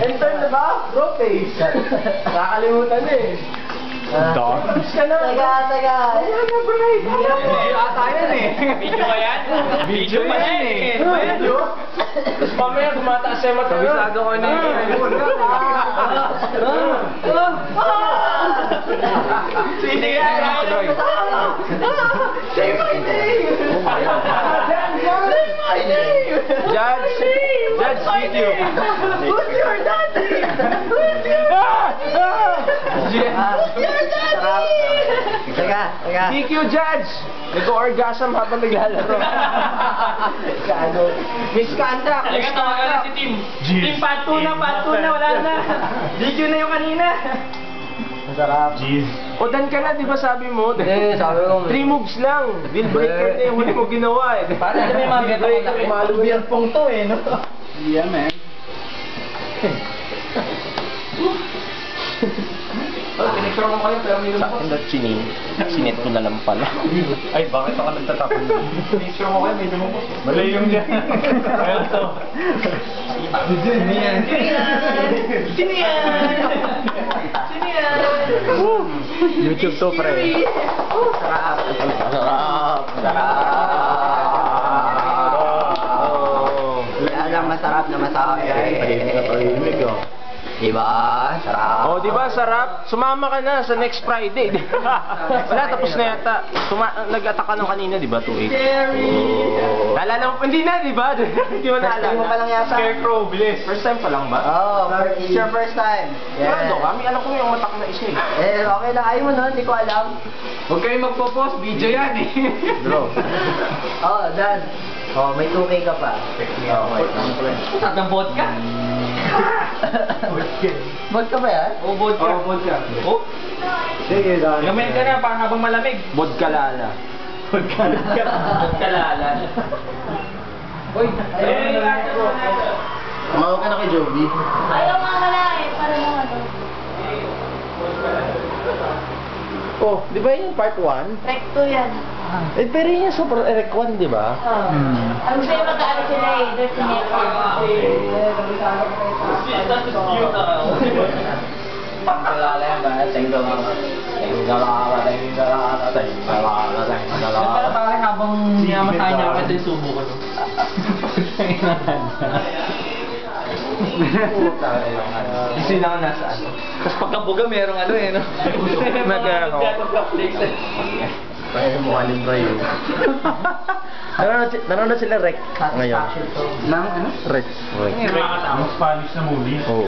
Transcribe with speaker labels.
Speaker 1: Enter na ba? Bro face. Nakakalimutan na eh. Tapos ka na.
Speaker 2: Taga.
Speaker 1: Ayan na, Brian.
Speaker 3: Video ata yan eh. Video ba yan? Video ba yan eh?
Speaker 1: Video? Tapos mamaya gumataas siya mata.
Speaker 3: Kabisado ko na yun.
Speaker 1: Sige yan. Say my name. Say my name.
Speaker 3: Judge video.
Speaker 1: Who's your daddy? Who's your daddy?
Speaker 2: Taga.
Speaker 3: DQ Judge! Nag-orgasm habang naglalaro.
Speaker 1: Misconduct.
Speaker 3: Halika, tawagan na si Tim. Tim, part 2 na, wala na. DQ na yung kanina.
Speaker 2: Masarap.
Speaker 4: Jeez.
Speaker 3: O dan ka na, di ba sabi mo?
Speaker 2: Eh, sabi ko.
Speaker 3: 3 moves lang. Deal breaker na yung huli mo ginawa eh.
Speaker 2: Para na may mga beer breaker. Malubiyar pong to eh, no?
Speaker 4: Yeah, man.
Speaker 3: Pinicture mo kayo, pero may
Speaker 4: Sa akin na sinet ko na lang pala. Ay, bakit ako nagtatapon?
Speaker 3: Pinicture mo kayo, may lumabas.
Speaker 4: Mali yung dyan. Ayun to.
Speaker 3: Sino yan?
Speaker 4: YouTube to, pre.
Speaker 2: Sarap. Wala lang masarap na masarap. Diba? Sarap.
Speaker 3: Oh, di ba sarap? Sumama ka na sa next Friday. Wala, tapos na yata. Nag-attack ka ng kanina, di ba? 2-8. Naalala mo, hindi na, di ba? Hindi mo
Speaker 2: First time mo pa lang
Speaker 3: naalala.
Speaker 2: yata.
Speaker 3: Scarecrow, bilis. First time pa lang ba?
Speaker 2: Oh, it's your first time.
Speaker 3: Ano kami? Alam ko yung matak na isa eh.
Speaker 2: Eh, okay lang. Ayaw mo nun, hindi ko alam.
Speaker 3: Huwag kayo magpo-post, video yan eh.
Speaker 2: Bro. Oh, Dan. Oh, may 2K ka pa.
Speaker 3: Tatang vodka?
Speaker 2: Vodka ba yan?
Speaker 3: Oo, vodka. Oo, vodka. Oh,
Speaker 4: Sige, Dan.
Speaker 3: gamay ka na para habang malamig. Vodka lala. Vodka lala. Uy,
Speaker 4: Tumawag ka na kay Joby.
Speaker 5: Ayaw nga wala eh, para mga ano.
Speaker 4: Oh, di ba yun part 1?
Speaker 5: Recto yan.
Speaker 4: Eh, pero yun yung super Rec 1, di ba?
Speaker 5: Ano sa'yo mag-ano sila eh, there's a
Speaker 3: Pero parang habang niyamatahan niya ako, ito yung subo ko. No? Kasi lang nasa ano. Tapos pagkabuga merong ano eh, no? Nag-ano.
Speaker 4: Ay, mukha ni Brian. Nanonood sila Rec ngayon.
Speaker 2: Nang ano?
Speaker 4: Rec.
Speaker 3: Nakakatawa.
Speaker 4: Spanish na movie.